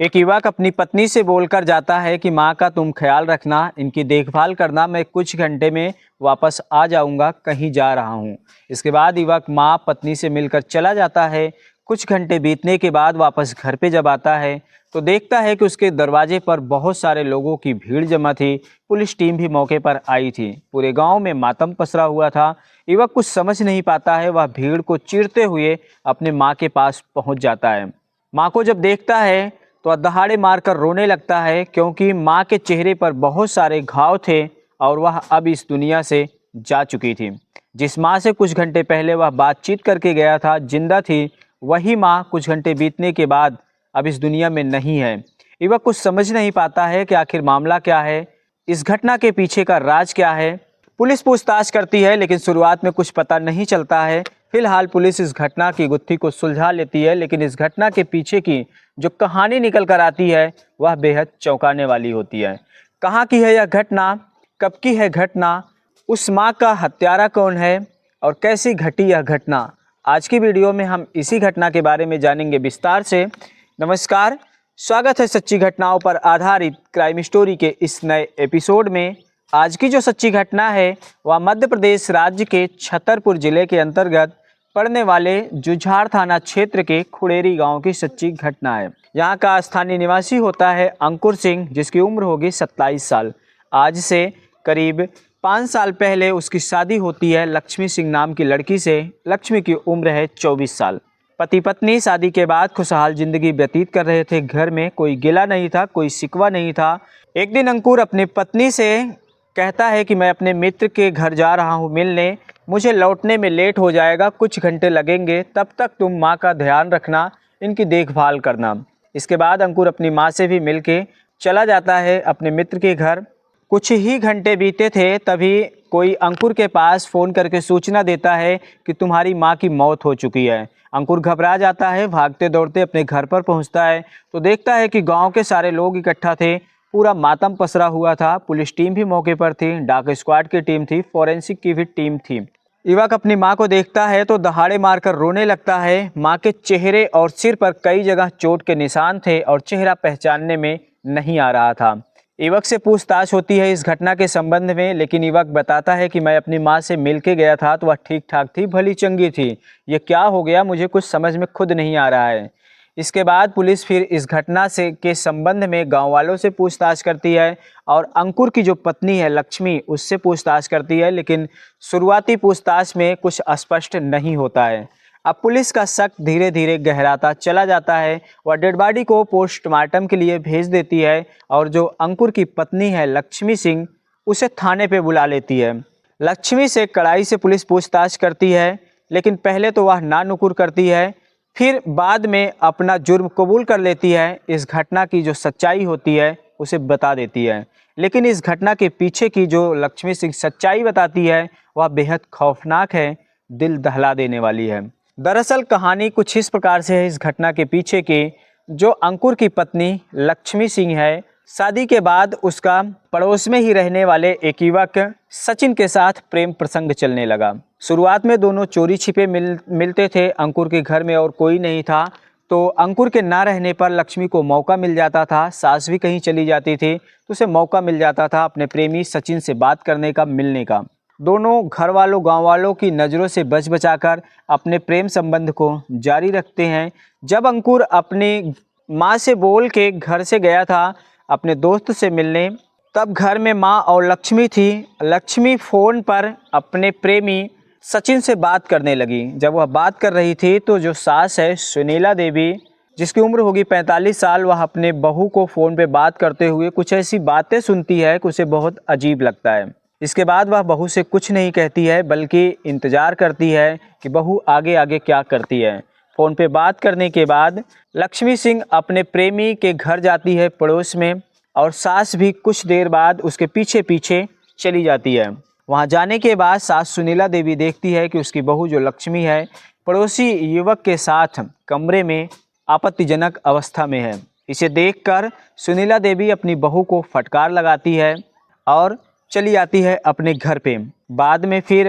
एक युवक अपनी पत्नी से बोलकर जाता है कि माँ का तुम ख्याल रखना, इनकी देखभाल करना, मैं कुछ घंटे में वापस आ जाऊँगा, कहीं जा रहा हूँ। इसके बाद युवक माँ पत्नी से मिलकर चला जाता है। कुछ घंटे बीतने के बाद वापस घर पे जब आता है तो देखता है कि उसके दरवाजे पर बहुत सारे लोगों की भीड़ जमा थी। पुलिस टीम भी मौके पर आई थी। पूरे गाँव में मातम पसरा हुआ था। युवक कुछ समझ नहीं पाता है। वह भीड़ को चीरते हुए अपने माँ के पास पहुँच जाता है। माँ को जब देखता है तो दहाड़े मारकर रोने लगता है, क्योंकि माँ के चेहरे पर बहुत सारे घाव थे और वह अब इस दुनिया से जा चुकी थी। जिस माँ से कुछ घंटे पहले वह बातचीत करके गया था, जिंदा थी, वही माँ कुछ घंटे बीतने के बाद अब इस दुनिया में नहीं है। युवक कुछ समझ नहीं पाता है कि आखिर मामला क्या है, इस घटना के पीछे का राज क्या है। पुलिस पूछताछ करती है लेकिन शुरुआत में कुछ पता नहीं चलता है। फिलहाल पुलिस इस घटना की गुत्थी को सुलझा लेती है, लेकिन इस घटना के पीछे की जो कहानी निकल कर आती है वह बेहद चौंकाने वाली होती है। कहाँ की है यह घटना, कब की है घटना, उस माँ का हत्यारा कौन है और कैसी घटी यह घटना, आज की वीडियो में हम इसी घटना के बारे में जानेंगे विस्तार से। नमस्कार, स्वागत है सच्ची घटनाओं पर आधारित क्राइम स्टोरी के इस नए एपिसोड में। आज की जो सच्ची घटना है वह मध्य प्रदेश राज्य के छतरपुर जिले के अंतर्गत पड़ने वाले जुझार थाना क्षेत्र के खुड़ेरी गांव की सच्ची घटना है। यहां का स्थानीय निवासी होता है अंकुर सिंह, जिसकी उम्र होगी 27 साल। आज से करीब 5 साल पहले उसकी शादी होती है लक्ष्मी सिंह नाम की लड़की से। लक्ष्मी की उम्र है 24 साल। पति पत्नी शादी के बाद खुशहाल जिंदगी व्यतीत कर रहे थे। घर में कोई गिला नहीं था, कोई शिकवा नहीं था। एक दिन अंकुर अपनी पत्नी से कहता है कि मैं अपने मित्र के घर जा रहा हूँ मिलने, मुझे लौटने में लेट हो जाएगा, कुछ घंटे लगेंगे, तब तक तुम माँ का ध्यान रखना, इनकी देखभाल करना। इसके बाद अंकुर अपनी माँ से भी मिल के चला जाता है अपने मित्र के घर। कुछ ही घंटे बीते थे तभी कोई अंकुर के पास फ़ोन करके सूचना देता है कि तुम्हारी माँ की मौत हो चुकी है। अंकुर घबरा जाता है, भागते दौड़ते अपने घर पर पहुंचता है तो देखता है कि गांव के सारे लोग इकट्ठा थे। पूरा मातम पसरा हुआ था। पुलिस टीम भी मौके पर थी, डाक स्क्वाड की टीम थी, फॉरेंसिक की भी टीम थी। युवक अपनी माँ को देखता है तो दहाड़े मारकर रोने लगता है। माँ के चेहरे और सिर पर कई जगह चोट के निशान थे और चेहरा पहचानने में नहीं आ रहा था। युवक से पूछताछ होती है इस घटना के संबंध में, लेकिन युवक बताता है कि मैं अपनी माँ से मिल के गया था तो वह ठीक ठाक थी, भली चंगी थी। ये क्या हो गया मुझे कुछ समझ में खुद नहीं आ रहा है। इसके बाद पुलिस फिर इस घटना से के संबंध में गांव वालों से पूछताछ करती है और अंकुर की जो पत्नी है लक्ष्मी, उससे पूछताछ करती है, लेकिन शुरुआती पूछताछ में कुछ स्पष्ट नहीं होता है। अब पुलिस का शक धीरे धीरे गहराता चला जाता है। वह डेड बॉडी को पोस्टमार्टम के लिए भेज देती है और जो अंकुर की पत्नी है लक्ष्मी सिंह, उसे थाने पे बुला लेती है। लक्ष्मी से कड़ाई से पुलिस पूछताछ करती है, लेकिन पहले तो वह ना नुकुर करती है, फिर बाद में अपना जुर्म कबूल कर लेती है। इस घटना की जो सच्चाई होती है उसे बता देती है, लेकिन इस घटना के पीछे की जो लक्ष्मी सिंह सच्चाई बताती है वह बेहद खौफनाक है, दिल दहला देने वाली है। दरअसल कहानी कुछ इस प्रकार से है इस घटना के पीछे की। जो अंकुर की पत्नी लक्ष्मी सिंह है, शादी के बाद उसका पड़ोस में ही रहने वाले एक युवक सचिन के साथ प्रेम प्रसंग चलने लगा। शुरुआत में दोनों चोरी छिपे मिलते थे। अंकुर के घर में और कोई नहीं था तो अंकुर के ना रहने पर लक्ष्मी को मौका मिल जाता था। सास भी कहीं चली जाती थी तो उसे मौका मिल जाता था अपने प्रेमी सचिन से बात करने का, मिलने का। दोनों घर वालों गांव वालों की नज़रों से बच बचाकर अपने प्रेम संबंध को जारी रखते हैं। जब अंकुर अपनी माँ से बोल के घर से गया था अपने दोस्त से मिलने, तब घर में माँ और लक्ष्मी थी। लक्ष्मी फ़ोन पर अपने प्रेमी सचिन से बात करने लगी। जब वह बात कर रही थी तो जो सास है सुनीला देवी, जिसकी उम्र होगी 45 साल, वह अपने बहू को फ़ोन पे बात करते हुए कुछ ऐसी बातें सुनती है कि उसे बहुत अजीब लगता है। इसके बाद वह बहू से कुछ नहीं कहती है, बल्कि इंतज़ार करती है कि बहू आगे आगे क्या करती है। फ़ोन पे बात करने के बाद लक्ष्मी सिंह अपने प्रेमी के घर जाती है पड़ोस में, और सास भी कुछ देर बाद उसके पीछे पीछे चली जाती है। वहां जाने के बाद सास सुनीला देवी देखती है कि उसकी बहू जो लक्ष्मी है पड़ोसी युवक के साथ कमरे में आपत्तिजनक अवस्था में है। इसे देखकर सुनीला देवी अपनी बहू को फटकार लगाती है और चली आती है अपने घर पे। बाद में फिर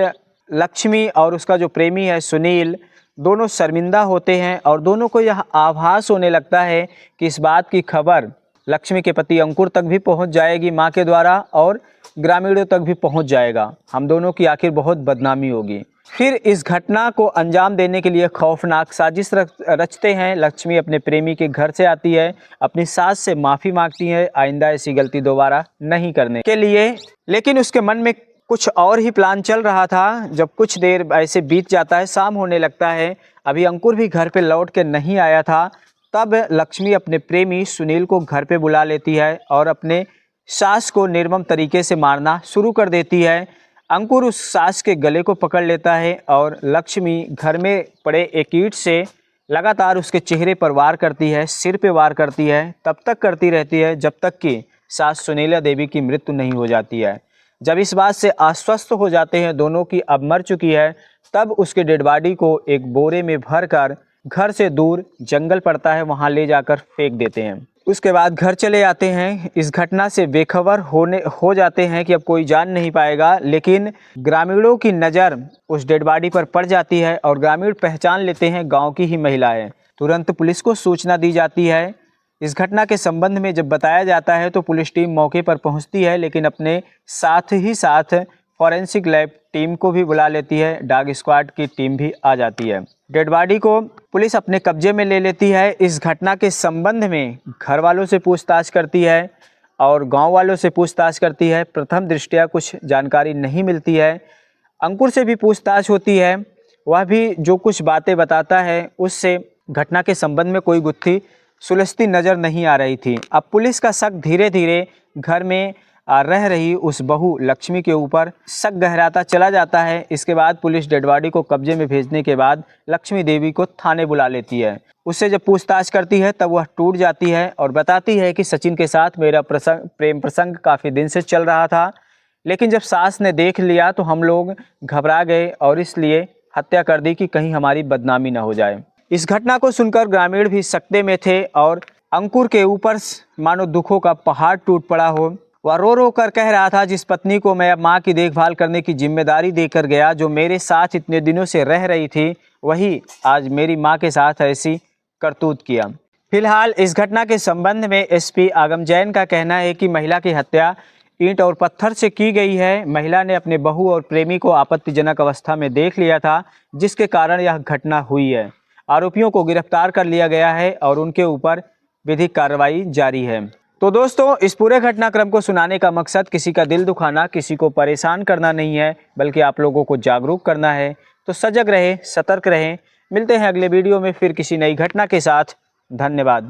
लक्ष्मी और उसका जो प्रेमी है सुनील दोनों शर्मिंदा होते हैं और दोनों को यह आभास होने लगता है कि इस बात की खबर लक्ष्मी के पति अंकुर तक भी पहुंच जाएगी मां के द्वारा और ग्रामीणों तक भी पहुंच जाएगा। हम दोनों की आखिर बहुत बदनामी होगी। फिर इस घटना को अंजाम देने के लिए खौफनाक साजिश रचते हैं। लक्ष्मी अपने प्रेमी के घर से आती है, अपनी सास से माफ़ी मांगती है आइंदा ऐसी गलती दोबारा नहीं करने के लिए। लेकिन उसके मन में कुछ और ही प्लान चल रहा था। जब कुछ देर ऐसे बीत जाता है, शाम होने लगता है, अभी अंकुर भी घर पे लौट के नहीं आया था, तब लक्ष्मी अपने प्रेमी सुनील को घर पे बुला लेती है और अपने सास को निर्मम तरीके से मारना शुरू कर देती है। अंकुर उस सास के गले को पकड़ लेता है और लक्ष्मी घर में पड़े एक ईंट से लगातार उसके चेहरे पर वार करती है, सिर पे वार करती है, तब तक करती रहती है जब तक कि सास सुनीला देवी की मृत्यु नहीं हो जाती है। जब इस बात से आश्वस्त हो जाते हैं दोनों की अब मर चुकी है, तब उसके डेड बॉडी को एक बोरे में भरकर घर से दूर जंगल पड़ता है, वहां ले जाकर फेंक देते हैं। उसके बाद घर चले आते हैं। इस घटना से बेखबर हो जाते हैं कि अब कोई जान नहीं पाएगा, लेकिन ग्रामीणों की नज़र उस डेड बॉडी पर पड़ जाती है और ग्रामीण पहचान लेते हैं गांव की ही महिला है। तुरंत पुलिस को सूचना दी जाती है। इस घटना के संबंध में जब बताया जाता है तो पुलिस टीम मौके पर पहुंचती है, लेकिन अपने साथ ही साथ फॉरेंसिक लैब टीम को भी बुला लेती है, डॉग स्क्वाड की टीम भी आ जाती है। डेड बॉडी को पुलिस अपने कब्जे में ले लेती है। इस घटना के संबंध में घर वालों से पूछताछ करती है और गांव वालों से पूछताछ करती है। प्रथम दृष्टया कुछ जानकारी नहीं मिलती है। अंकुर से भी पूछताछ होती है, वह भी जो कुछ बातें बताता है उससे घटना के संबंध में कोई गुत्थी सुलझती नज़र नहीं आ रही थी। अब पुलिस का शक धीरे धीरे घर में रह रही उस बहू लक्ष्मी के ऊपर शक गहराता चला जाता है। इसके बाद पुलिस डेड बॉडी को कब्जे में भेजने के बाद लक्ष्मी देवी को थाने बुला लेती है। उससे जब पूछताछ करती है तब वह टूट जाती है और बताती है कि सचिन के साथ मेरा प्रेम प्रसंग काफ़ी दिन से चल रहा था, लेकिन जब सास ने देख लिया तो हम लोग घबरा गए और इसलिए हत्या कर दी कि कहीं हमारी बदनामी न हो जाए। इस घटना को सुनकर ग्रामीण भी सकते में थे और अंकुर के ऊपर मानो दुखों का पहाड़ टूट पड़ा हो। वह रो रो कर कह रहा था, जिस पत्नी को मैं माँ की देखभाल करने की जिम्मेदारी देकर गया, जो मेरे साथ इतने दिनों से रह रही थी, वही आज मेरी माँ के साथ ऐसी करतूत किया। फिलहाल इस घटना के संबंध में एसपी आगम जैन का कहना है कि महिला की हत्या ईंट और पत्थर से की गई है। महिला ने अपने बहू और प्रेमी को आपत्तिजनक अवस्था में देख लिया था, जिसके कारण यह घटना हुई है। आरोपियों को गिरफ्तार कर लिया गया है और उनके ऊपर विधिक कार्रवाई जारी है। तो दोस्तों, इस पूरे घटनाक्रम को सुनाने का मकसद किसी का दिल दुखाना, किसी को परेशान करना नहीं है, बल्कि आप लोगों को जागरूक करना है। तो सजग रहें, सतर्क रहें। मिलते हैं अगले वीडियो में फिर किसी नई घटना के साथ। धन्यवाद।